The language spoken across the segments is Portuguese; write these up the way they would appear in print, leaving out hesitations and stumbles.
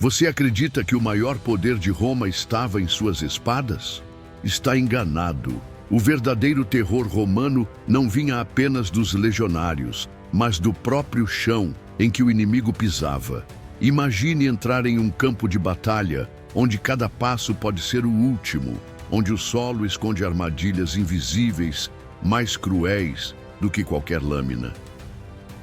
Você acredita que o maior poder de Roma estava em suas espadas? Está enganado. O verdadeiro terror romano não vinha apenas dos legionários, mas do próprio chão em que o inimigo pisava. Imagine entrar em um campo de batalha, onde cada passo pode ser o último, onde o solo esconde armadilhas invisíveis, mais cruéis do que qualquer lâmina.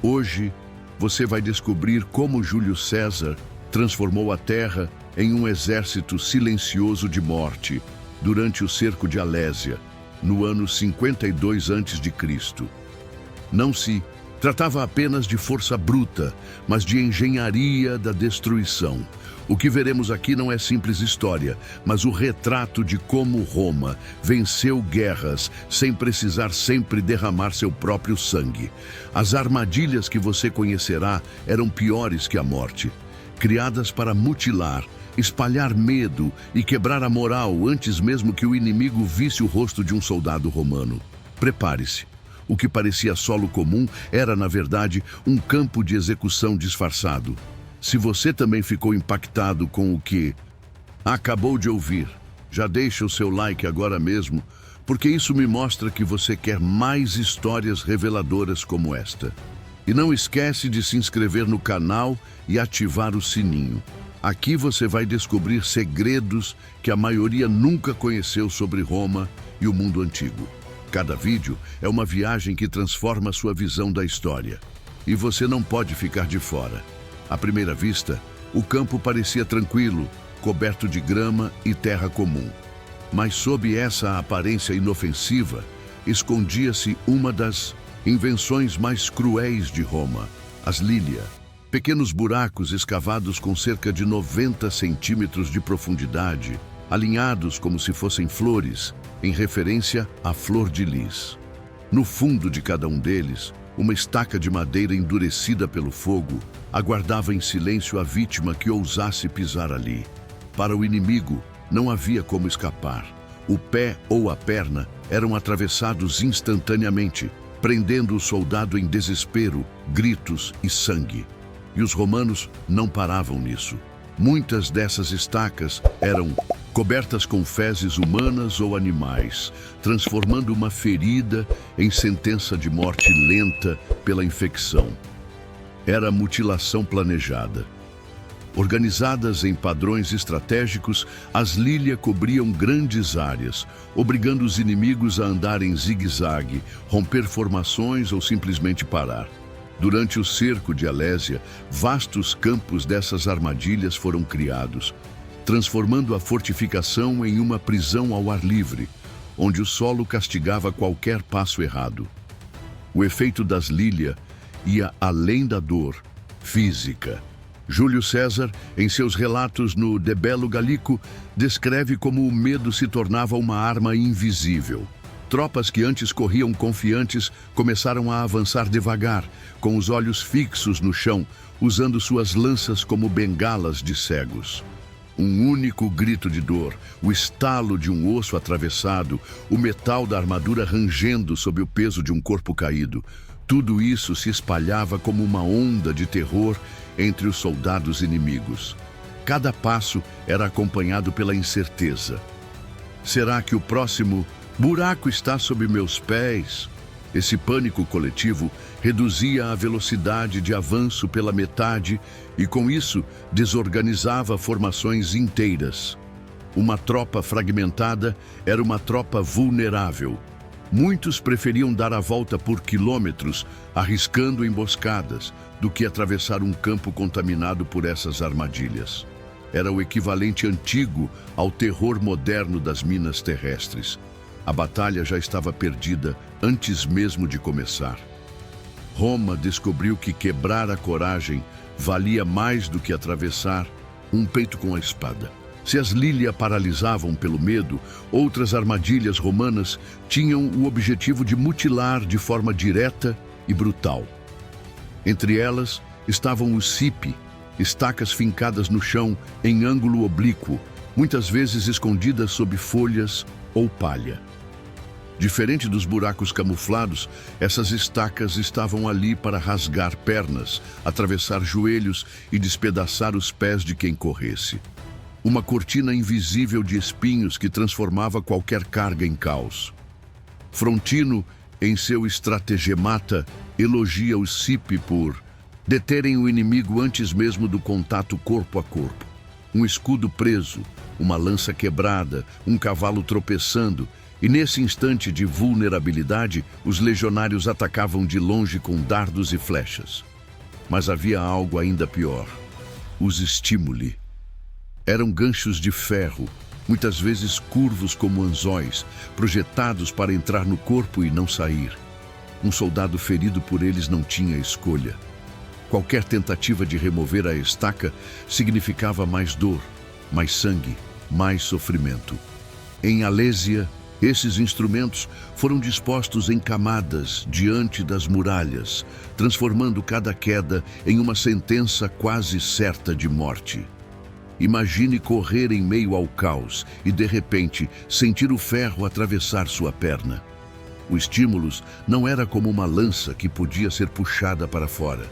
Hoje, você vai descobrir como Júlio César transformou a terra em um exército silencioso de morte durante o cerco de Alésia, no ano 52 a.C. Não se tratava apenas de força bruta, mas de engenharia da destruição. O que veremos aqui não é simples história, mas o retrato de como Roma venceu guerras sem precisar sempre derramar seu próprio sangue. As armadilhas que você conhecerá eram piores que a morte, criadas para mutilar, espalhar medo e quebrar a moral antes mesmo que o inimigo visse o rosto de um soldado romano. Prepare-se. O que parecia solo comum era, na verdade, um campo de execução disfarçado. Se você também ficou impactado com o que acabou de ouvir, já deixa o seu like agora mesmo, porque isso me mostra que você quer mais histórias reveladoras como esta. E não esquece de se inscrever no canal e ativar o sininho. Aqui você vai descobrir segredos que a maioria nunca conheceu sobre Roma e o mundo antigo. Cada vídeo é uma viagem que transforma sua visão da história. E você não pode ficar de fora. À primeira vista, o campo parecia tranquilo, coberto de grama e terra comum. Mas sob essa aparência inofensiva, escondia-se uma das invenções mais cruéis de Roma, as Lília. Pequenos buracos escavados com cerca de 90 centímetros de profundidade, alinhados como se fossem flores, em referência à flor de lis. No fundo de cada um deles, uma estaca de madeira endurecida pelo fogo aguardava em silêncio a vítima que ousasse pisar ali. Para o inimigo, não havia como escapar. O pé ou a perna eram atravessados instantaneamente, prendendo o soldado em desespero, gritos e sangue. E os romanos não paravam nisso. Muitas dessas estacas eram cobertas com fezes humanas ou animais, transformando uma ferida em sentença de morte lenta pela infecção. Era mutilação planejada. Organizadas em padrões estratégicos, as Lília cobriam grandes áreas, obrigando os inimigos a andar em zigue-zague, romper formações ou simplesmente parar. Durante o cerco de Alésia, vastos campos dessas armadilhas foram criados, transformando a fortificação em uma prisão ao ar livre, onde o solo castigava qualquer passo errado. O efeito das Lília ia além da dor física. Júlio César, em seus relatos no De Bello Gallico, descreve como o medo se tornava uma arma invisível. Tropas que antes corriam confiantes começaram a avançar devagar, com os olhos fixos no chão, usando suas lanças como bengalas de cegos. Um único grito de dor, o estalo de um osso atravessado, o metal da armadura rangendo sob o peso de um corpo caído. Tudo isso se espalhava como uma onda de terror entre os soldados inimigos. Cada passo era acompanhado pela incerteza. Será que o próximo buraco está sob meus pés? Esse pânico coletivo reduzia a velocidade de avanço pela metade e, com isso, desorganizava formações inteiras. Uma tropa fragmentada era uma tropa vulnerável. Muitos preferiam dar a volta por quilômetros, arriscando emboscadas, do que atravessar um campo contaminado por essas armadilhas. Era o equivalente antigo ao terror moderno das minas terrestres. A batalha já estava perdida antes mesmo de começar. Roma descobriu que quebrar a coragem valia mais do que atravessar um peito com a espada. Se as Lília paralisavam pelo medo, outras armadilhas romanas tinham o objetivo de mutilar de forma direta e brutal. Entre elas estavam os cipi, estacas fincadas no chão em ângulo oblíquo, muitas vezes escondidas sob folhas ou palha. Diferente dos buracos camuflados, essas estacas estavam ali para rasgar pernas, atravessar joelhos e despedaçar os pés de quem corresse. Uma cortina invisível de espinhos que transformava qualquer carga em caos. Frontino, em seu Estrategemata, elogia os Cipi por deterem o inimigo antes mesmo do contato corpo a corpo. Um escudo preso, uma lança quebrada, um cavalo tropeçando, e nesse instante de vulnerabilidade, os legionários atacavam de longe com dardos e flechas. Mas havia algo ainda pior. Os estímuli. Eram ganchos de ferro, muitas vezes curvos como anzóis, projetados para entrar no corpo e não sair. Um soldado ferido por eles não tinha escolha. Qualquer tentativa de remover a estaca significava mais dor, mais sangue, mais sofrimento. Em Alésia, esses instrumentos foram dispostos em camadas diante das muralhas, transformando cada queda em uma sentença quase certa de morte. Imagine correr em meio ao caos e, de repente, sentir o ferro atravessar sua perna. O estímulo não era como uma lança que podia ser puxada para fora.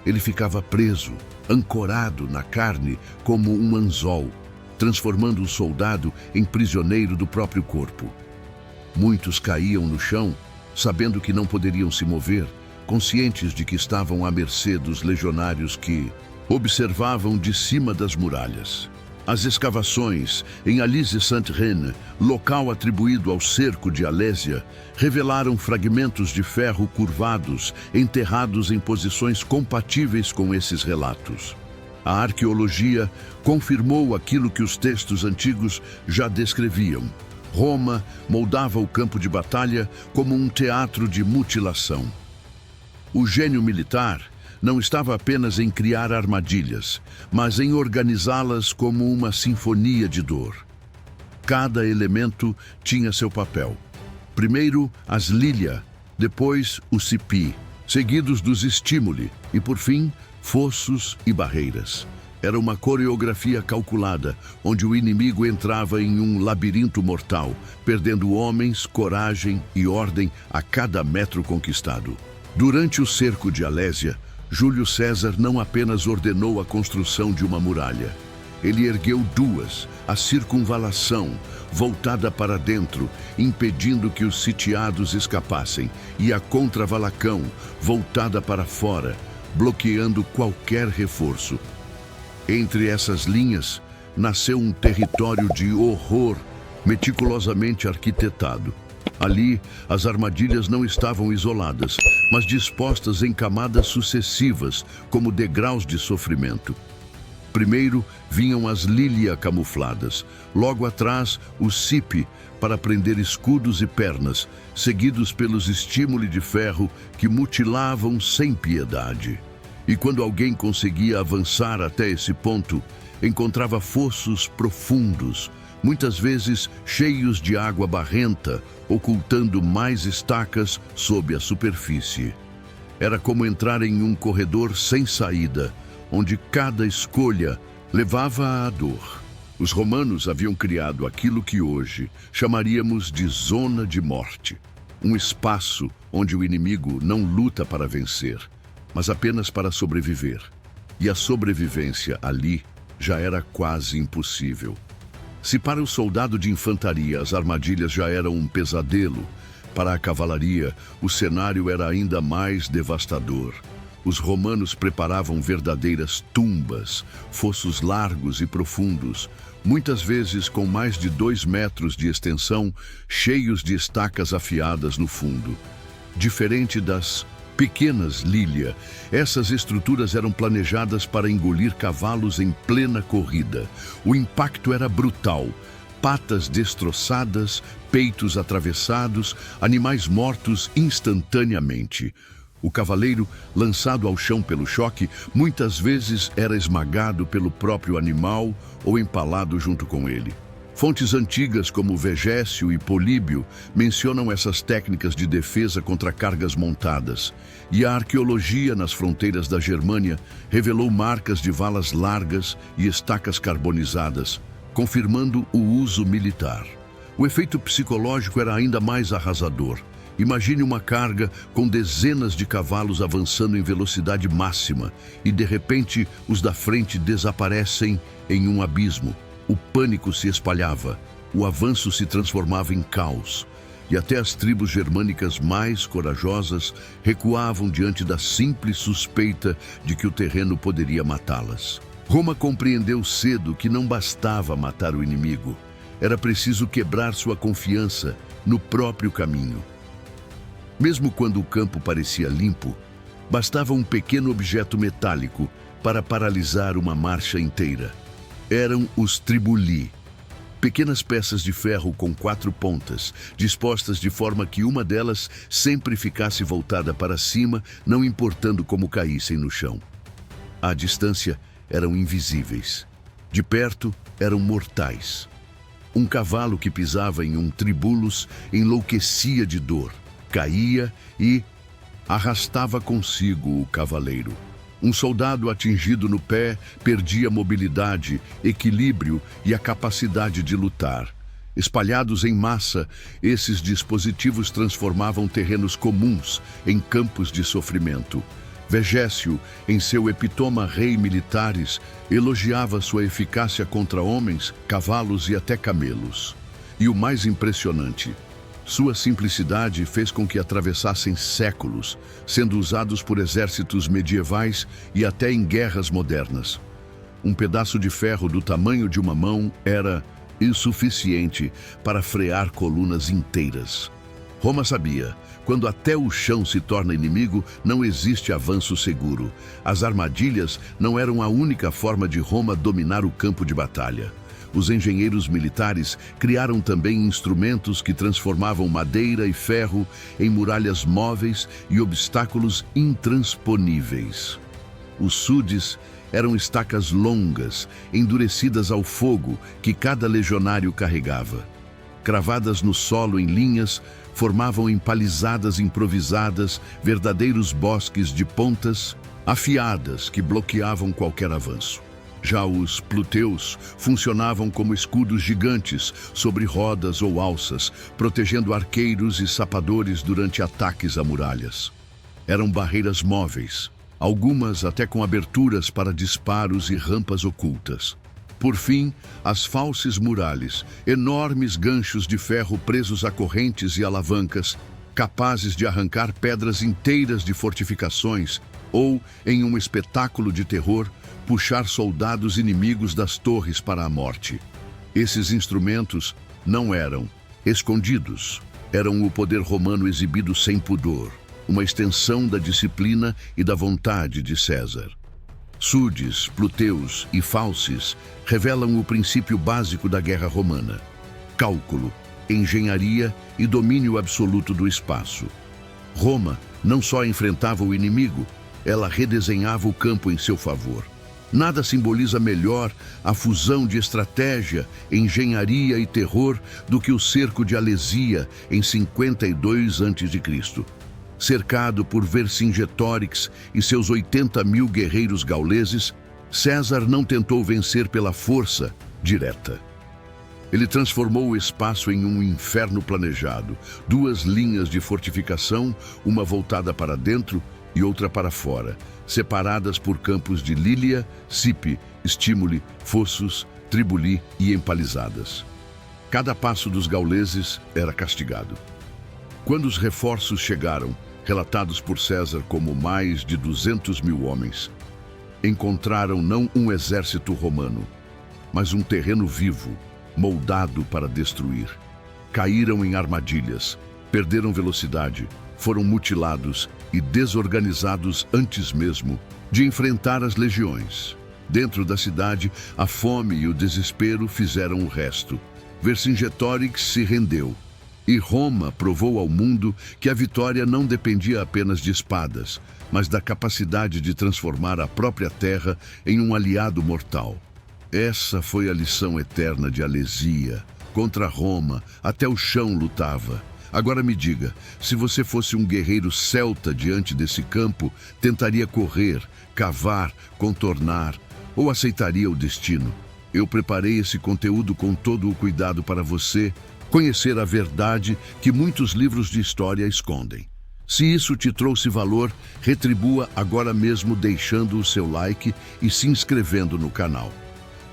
Ele ficava preso, ancorado na carne como um anzol, transformando o soldado em prisioneiro do próprio corpo. Muitos caíam no chão, sabendo que não poderiam se mover, conscientes de que estavam à mercê dos legionários que observavam de cima das muralhas. As escavações em Alise-Sainte-Reine, local atribuído ao cerco de Alésia, revelaram fragmentos de ferro curvados, enterrados em posições compatíveis com esses relatos. A arqueologia confirmou aquilo que os textos antigos já descreviam. Roma moldava o campo de batalha como um teatro de mutilação. O gênio militar não estava apenas em criar armadilhas, mas em organizá-las como uma sinfonia de dor. Cada elemento tinha seu papel. Primeiro, as lilia, depois os cipi, seguidos dos estímuli e, por fim, fossos e barreiras. Era uma coreografia calculada, onde o inimigo entrava em um labirinto mortal, perdendo homens, coragem e ordem a cada metro conquistado. Durante o cerco de Alésia, Júlio César não apenas ordenou a construção de uma muralha. Ele ergueu duas, a circunvalação, voltada para dentro, impedindo que os sitiados escapassem, e a contravalacão, voltada para fora, bloqueando qualquer reforço. Entre essas linhas, nasceu um território de horror meticulosamente arquitetado. Ali, as armadilhas não estavam isoladas, mas dispostas em camadas sucessivas, como degraus de sofrimento. Primeiro vinham as lilia camufladas, logo atrás os cipi, para prender escudos e pernas, seguidos pelos estímulos de ferro que mutilavam sem piedade. E quando alguém conseguia avançar até esse ponto, encontrava fossos profundos, muitas vezes cheios de água barrenta, ocultando mais estacas sob a superfície. Era como entrar em um corredor sem saída, onde cada escolha levava à dor. Os romanos haviam criado aquilo que hoje chamaríamos de zona de morte, um espaço onde o inimigo não luta para vencer, mas apenas para sobreviver. E a sobrevivência ali já era quase impossível. Se para o soldado de infantaria as armadilhas já eram um pesadelo, para a cavalaria o cenário era ainda mais devastador. Os romanos preparavam verdadeiras tumbas, fossos largos e profundos, muitas vezes com mais de 2 metros de extensão, cheios de estacas afiadas no fundo. Diferente das pequenas lilia, essas estruturas eram planejadas para engolir cavalos em plena corrida. O impacto era brutal. Patas destroçadas, peitos atravessados, animais mortos instantaneamente. O cavaleiro, lançado ao chão pelo choque, muitas vezes era esmagado pelo próprio animal ou empalado junto com ele. Fontes antigas como Vegésio e Políbio mencionam essas técnicas de defesa contra cargas montadas, e a arqueologia nas fronteiras da Germânia revelou marcas de valas largas e estacas carbonizadas, confirmando o uso militar. O efeito psicológico era ainda mais arrasador. Imagine uma carga com dezenas de cavalos avançando em velocidade máxima e, de repente, os da frente desaparecem em um abismo. O pânico se espalhava, o avanço se transformava em caos. E até as tribos germânicas mais corajosas recuavam diante da simples suspeita de que o terreno poderia matá-las. Roma compreendeu cedo que não bastava matar o inimigo. Era preciso quebrar sua confiança no próprio caminho. Mesmo quando o campo parecia limpo, bastava um pequeno objeto metálico para paralisar uma marcha inteira. Eram os tribuli, pequenas peças de ferro com 4 pontas, dispostas de forma que uma delas sempre ficasse voltada para cima, não importando como caíssem no chão. À distância, eram invisíveis. De perto, eram mortais. Um cavalo que pisava em um tribulus enlouquecia de dor, caía e arrastava consigo o cavaleiro. Um soldado atingido no pé perdia mobilidade, equilíbrio e a capacidade de lutar. Espalhados em massa, esses dispositivos transformavam terrenos comuns em campos de sofrimento. Vegécio, em seu Epitoma Rei Militares, elogiava sua eficácia contra homens, cavalos e até camelos. E o mais impressionante, sua simplicidade fez com que atravessassem séculos, sendo usados por exércitos medievais e até em guerras modernas. Um pedaço de ferro do tamanho de uma mão era insuficiente para frear colunas inteiras. Roma sabia, quando até o chão se torna inimigo, não existe avanço seguro. As armadilhas não eram a única forma de Roma dominar o campo de batalha. Os engenheiros militares criaram também instrumentos que transformavam madeira e ferro em muralhas móveis e obstáculos intransponíveis. Os sudes eram estacas longas, endurecidas ao fogo, que cada legionário carregava. Cravadas no solo em linhas, formavam empalizadas improvisadas, verdadeiros bosques de pontas afiadas que bloqueavam qualquer avanço. Já os pluteus funcionavam como escudos gigantes sobre rodas ou alças, protegendo arqueiros e sapadores durante ataques a muralhas. Eram barreiras móveis, algumas até com aberturas para disparos e rampas ocultas. Por fim, as falses muralhas, enormes ganchos de ferro presos a correntes e alavancas, capazes de arrancar pedras inteiras de fortificações ou, em um espetáculo de terror, puxar soldados inimigos das torres para a morte. Esses instrumentos não eram escondidos, eram o poder romano exibido sem pudor, uma extensão da disciplina e da vontade de César. Sudes, pluteus e falses revelam o princípio básico da guerra romana: cálculo, engenharia e domínio absoluto do espaço. Roma não só enfrentava o inimigo, ela redesenhava o campo em seu favor. Nada simboliza melhor a fusão de estratégia, engenharia e terror do que o cerco de Alesia em 52 a.C. Cercado por Vercingetorix e seus 80.000 guerreiros gauleses, César não tentou vencer pela força direta. Ele transformou o espaço em um inferno planejado, 2 linhas de fortificação, uma voltada para dentro e outra para fora, separadas por campos de Lília, Cipe, Estímule, Fossos, Tribuli e empalizadas. Cada passo dos gauleses era castigado. Quando os reforços chegaram, relatados por César como mais de 200.000 homens, encontraram não um exército romano, mas um terreno vivo, moldado para destruir. Caíram em armadilhas, perderam velocidade, foram mutilados e desorganizados antes mesmo de enfrentar as legiões. Dentro da cidade, a fome e o desespero fizeram o resto. Vercingetorix se rendeu, e Roma provou ao mundo que a vitória não dependia apenas de espadas, mas da capacidade de transformar a própria terra em um aliado mortal. Essa foi a lição eterna de Alesia. Contra Roma, até o chão lutava. Agora me diga, se você fosse um guerreiro celta diante desse campo, tentaria correr, cavar, contornar ou aceitaria o destino? Eu preparei esse conteúdo com todo o cuidado para você, conhecer a verdade que muitos livros de história escondem. Se isso te trouxe valor, retribua agora mesmo deixando o seu like e se inscrevendo no canal.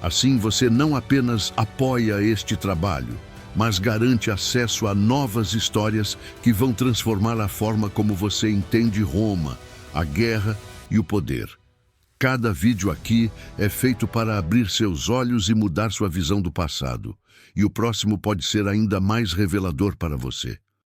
Assim você não apenas apoia este trabalho, mas garante acesso a novas histórias que vão transformar a forma como você entende Roma, a guerra e o poder. Cada vídeo aqui é feito para abrir seus olhos e mudar sua visão do passado, e o próximo pode ser ainda mais revelador para você.